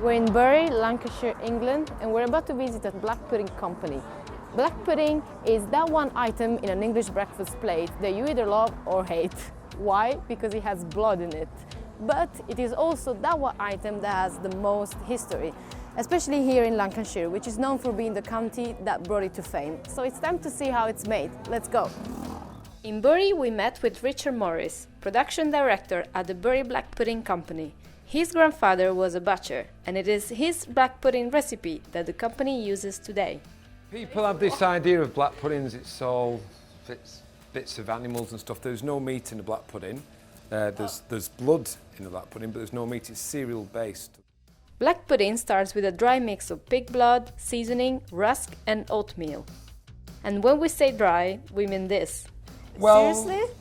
We're in Bury, Lancashire, England, and we're about to visit a black pudding company. Black pudding is that one item in an English breakfast plate that you either love or hate. Why? Because it has blood in it. But it is also that one item that has the most history, especially here in Lancashire, which is known for being the county that brought it to fame. So it's time to see how it's made. Let's go. In Bury, we met with Richard Morris, production director at the Bury Black Pudding Company. His grandfather was a butcher, and it is his black pudding recipe that the company uses today. People have this idea of black puddings, it's all bits of animals and stuff. There's no meat in the black pudding. There's blood in the black pudding, but there's no meat, it's cereal based. Black pudding starts with a dry mix of pig blood, seasoning, rusk and oatmeal. And when we say dry, we mean this. Well, Seriously?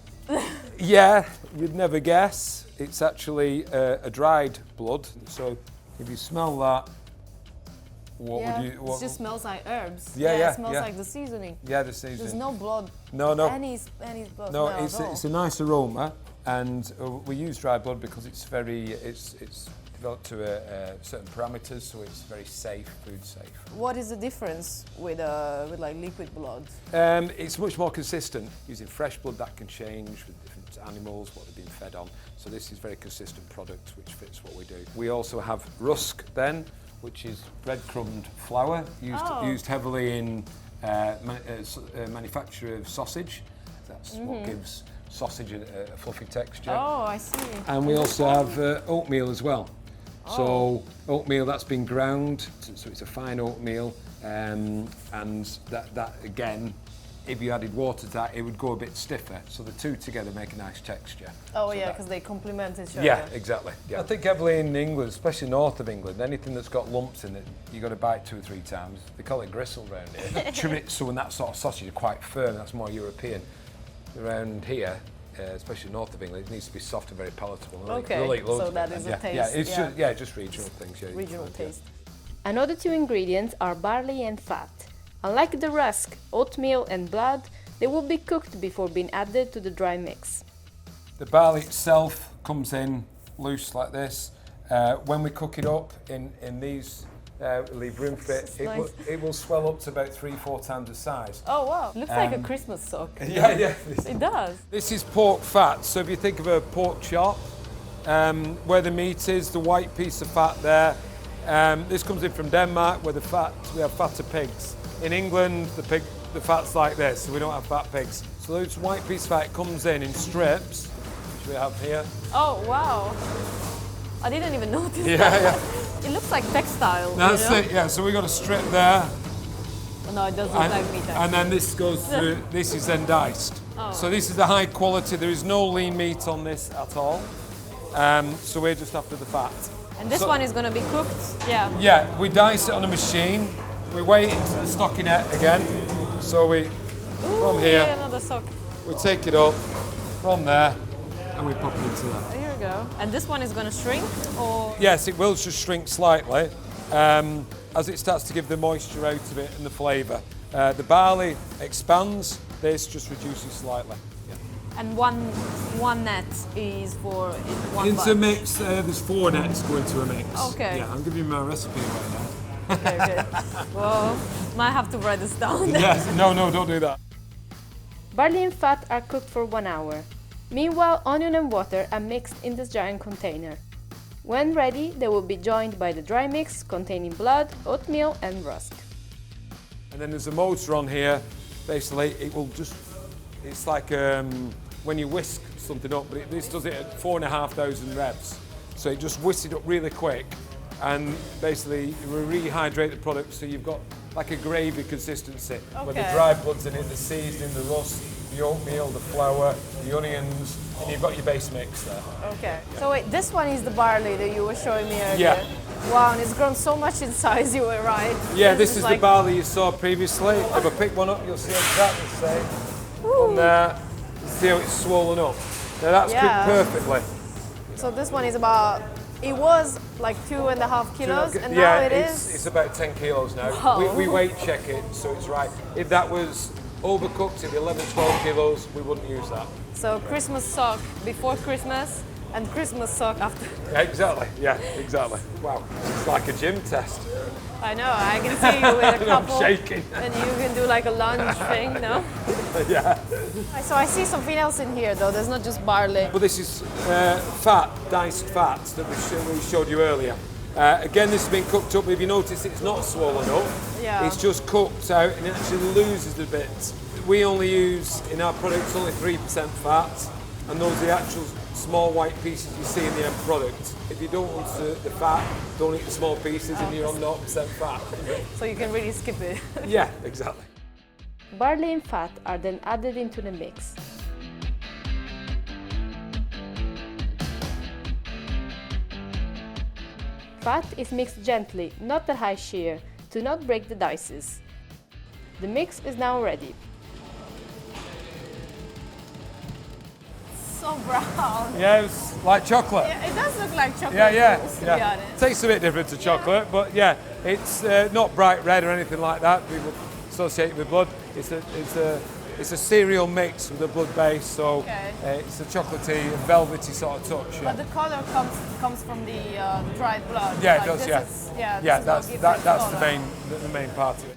Yeah, you'd never guess. It's actually a dried blood. So if you smell that, what would you? It just smells like herbs. Yeah, it smells like the seasoning. Yeah, the seasoning. There's no blood. No. Any blood. No, smell it's at all. it's a nice aroma, and we use dry blood because it's developed to certain parameters, so it's very safe, food safe. What is the difference with like liquid blood? It's much more consistent. Using fresh blood, that can change with different animals, what they've been fed on. So this is a very consistent product which fits what we do. We also have rusk then, which is breadcrumbed flour used heavily in manufacture of sausage. That's what gives sausage a fluffy texture. Oh, I see. And we also have oatmeal as well. So oatmeal that's been ground, so it's a fine oatmeal, and that again, if you added water to that, it would go a bit stiffer. So the two together make a nice texture. Oh so yeah, because they complement each other. Yeah, exactly. Yeah. I think heavily in England, especially north of England, anything that's got lumps in it, you've got to bite 2 or 3 times. They call it gristle round here. Chorizo and that sort of sausage are quite firm, that's more European. Around here, especially north of England, it needs to be soft and very palatable. Okay, so that is a taste. Just regional things. Yeah, regional taste. Another 2 ingredients are barley and fat. Unlike the rusk, oatmeal and blood, they will be cooked before being added to the dry mix. The barley itself comes in loose like this. When we cook it up in these, leave room for it, it will swell up to about 3-4 times the size. Oh wow, looks like a Christmas sock. Yeah. It does. This is pork fat, so if you think of a pork chop, where the meat is, the white piece of fat there, this comes in from Denmark, where we have fatter pigs. In England, the fat's like this, so we don't have fat pigs. So this white piece of fat comes in strips, which we have here. Oh wow, I didn't even notice Yeah. It looks like textile. That's it, yeah, so we got a strip there. No, it doesn't look like meat actually. And then this goes through, this is then diced. Oh. So this is the high quality, there is no lean meat on this at all. So we're just after the fat. And this one is going to be cooked? Yeah. Yeah, we dice it on a machine. We weigh it into the stockinette again. So from here, Yeah, another sock. we take it up from there and we pop it into there. Oh, here we go. And this one is going to shrink, or? Yes, it will just shrink slightly as it starts to give the moisture out of it and the flavour. The barley expands, this just reduces slightly. Yeah. And one net is for one Into batch. a mix, there's 4 nets go into a mix. Okay. Yeah, I'm giving you my recipe right now. Okay. Well, might have to write this down. Yes, no, don't do that. Barley and fat are cooked for 1 hour. Meanwhile, onion and water are mixed in this giant container. When ready, they will be joined by the dry mix containing blood, oatmeal and rusk. And then there's a motor on here. Basically, it's like when you whisk something up, but this does it at 4,500 revs. So it just whisks it up really quick. And basically, we rehydrate the product so you've got like a gravy consistency. Okay. With the dry bloods in it, the seasoning, the rusk, the oatmeal, the flour, the onions, and you've got your base mix there. Okay. Yeah. So wait, this one is the barley that you were showing me earlier. Yeah. Wow, and it's grown so much in size, you were right. Yeah, this is like... the barley you saw previously. If I pick one up, you'll see exactly the same. From there, see how it's swollen up. Now that's cooked perfectly. So this one is about, it was like 2.5 kilos, and now it's about 10 kilos now. Wow. We weight check it, so it's right. If that was overcooked, it'd be 11, 12 kilos, we wouldn't use that. So Christmas sock before Christmas, and Christmas sock after. Exactly, yeah, exactly. Wow, it's like a gym test. I know, I can see you with a couple. I'm shaking. And you can do like a lunge thing, no? Yeah. So I see something else in here though, there's not just barley. Well, this is fat, diced fat that we showed you earlier. Again, this has been cooked up. If you notice, it's not swollen up. Yeah. It's just cooked out and it actually loses a bit. We only use, in our products, only 3% fat, and those are the actual small white pieces you see in the end product. If you don't want the fat, don't eat the small pieces and you're on 0% fat. So you can really skip it. Yeah, exactly. Barley and fat are then added into the mix. Fat is mixed gently, not at high shear, to not break the dices. The mix is now ready. So brown. Yeah, it's like chocolate. Yeah, it does look like chocolate. Yeah. Mousse, to be honest. Tastes a bit different to chocolate, but yeah, it's not bright red or anything like that. People associate it with blood. It's a cereal mix with a blood base, so it's a chocolatey, velvety sort of touch. Yeah. But the color comes from the dried blood. Yeah, it does. That's the main part of it.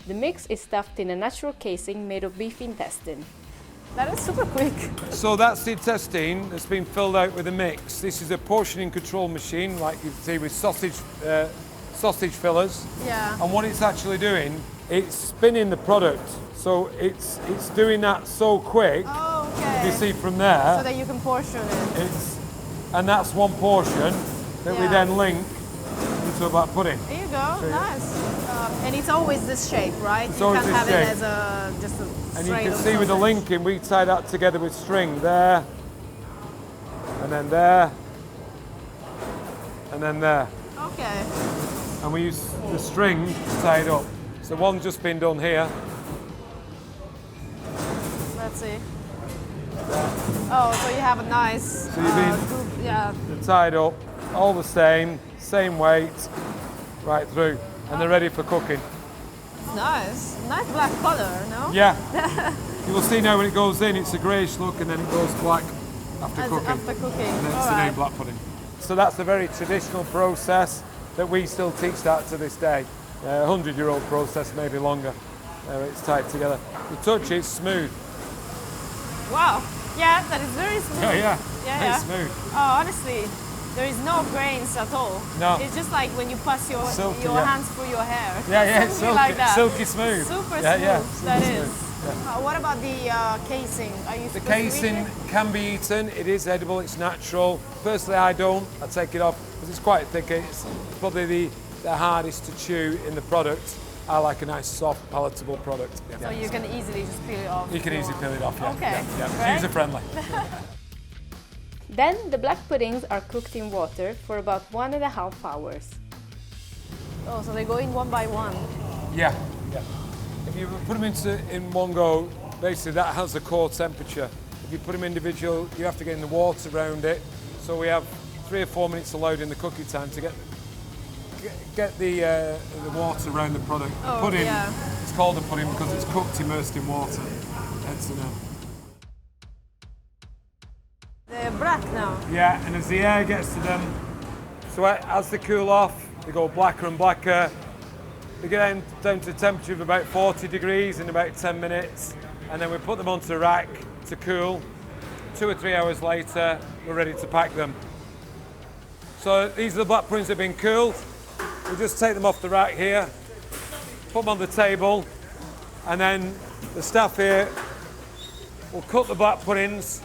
The mix is stuffed in a natural casing made of beef intestine. That is super quick. So that's the intestine that's been filled out with a mix. This is a portioning control machine, like you see with sausage fillers. Yeah. And what it's actually doing, it's spinning the product. So it's doing that so quick. Oh, okay. You see from there. So that you can portion it. And that's one portion that we then link into a black pudding. There you go. Nice. And it's always this shape, right? It's you always can't this have shape. it as just a And you straight can or see with the something. linking, we tie that together with string there, and then there, and then there. Okay. And we use the string to tie it up. So one's just been done here. Let's see. Oh, so you have a nice So you've been group, yeah. tied up, all the same weight, right through, and they're ready for cooking. Nice black color, no? Yeah. You will see now when it goes in, it's a greyish look, and then it goes black after cooking. After cooking. And then it's the name black pudding. So that's a very traditional process that we still teach that to this day. 100-year-old process, maybe longer. It's tied together. The touch is smooth. Wow. Yeah, that is very smooth. Yeah. Yeah. Smooth. Oh, honestly, there is no grains at all. No. It's just like when you pass your Silky, hands through your hair. Yeah, it's Something like that. silky smooth. Super smooth. Yeah, That super is. smooth. Yeah. What about the casing? Are you The supposed to eat casing it? can be eaten. It is edible. It's natural. Personally, I don't. I take it off because it's quite thick. It's probably the hardest to chew in the product. I like a nice, soft, palatable product. Yeah. So you can easily just peel it off. You can easily peel it off. Yeah. Okay. Yeah. Right? User friendly. Then the black puddings are cooked in water for about 1.5 hours. Oh, so they go in one by one. Yeah. If you put them in one go, basically that has a core temperature. If you put them individual, you have to get in the water around it. So we have 3 or 4 minutes allowed in the cooking time to get the water around the product. The pudding, it's called a pudding because it's cooked immersed in water. Hence the name. They're black now. Yeah, and as the air gets to them, so as they cool off, they go blacker and blacker. They get down to a temperature of about 40 degrees in about 10 minutes, and then we put them onto a rack to cool. 2 or 3 hours later, we're ready to pack them. So these are the black puddings that have been cooled. We just take them off the rack here, put them on the table, and then the staff here will cut the black puddings,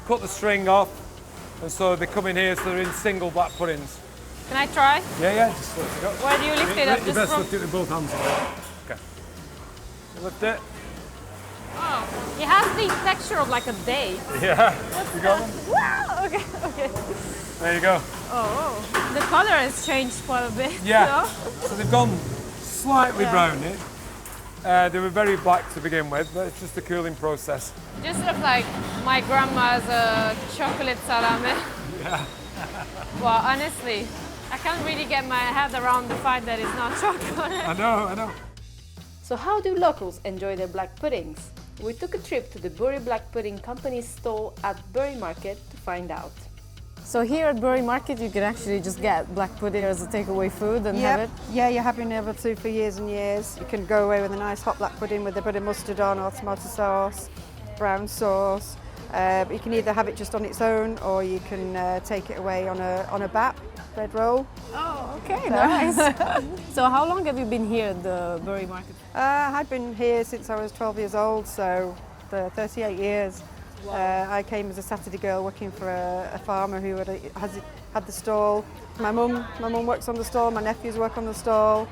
cut the string off, and so they come in here, so they're in single black puddings. Can I try? Yeah, just lift it up. Where do you lift it up? You Just best from... lift it with both hands. Okay. Lift it. Oh, it has the texture of like a date. Yeah. You got one? Wow, okay. There you go. Oh, the color has changed quite a bit. Yeah. No? So they've gone slightly browny. They were very black to begin with, but it's just a cooling process. Just looks like my grandma's chocolate salami. Yeah. Well, honestly, I can't really get my head around the fact that it's not chocolate. I know. So how do locals enjoy their black puddings? We took a trip to the Bury Black Pudding Company's stall at Bury Market to find out. So here at Bury Market, you can actually just get black pudding as a takeaway food and have it? Yeah, you have been able to for years and years. You can go away with a nice hot black pudding with a bit of mustard on, or tomato sauce, brown sauce. You can either have it just on its own, or you can take it away on a bat bread roll. Oh, okay, nice. So how long have you been here at the Bury Market? I've been here since I was 12 years old, so 38 years. I came as a Saturday girl working for a farmer who had the stall. My mum works on the stall, my nephews work on the stall.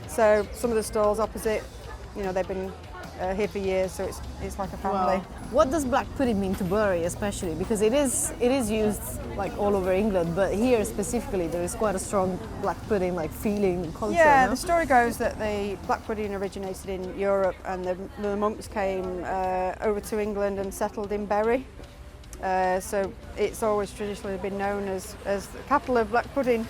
So some of the stalls opposite, you know, they've been here for years, so it's like a family. Wow. What does black pudding mean to Bury especially? Because it is used like all over England, but here specifically there is quite a strong black pudding like feeling culture. Yeah, no? the story goes that the black pudding originated in Europe, and the monks came over to England and settled in Bury. So it's always traditionally been known as the capital of black pudding.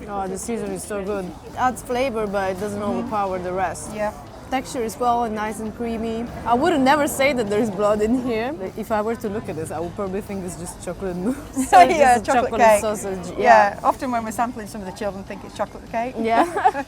Oh, the season is so good. It adds flavor, but it doesn't overpower the rest. Yeah. Texture is well and nice and creamy. I would never say that there is blood in here. If I were to look at this, I would probably think it's just chocolate mousse. Yeah, just a chocolate cake. sausage. Yeah, often when we're sampling, some of the children think it's chocolate cake. Yeah.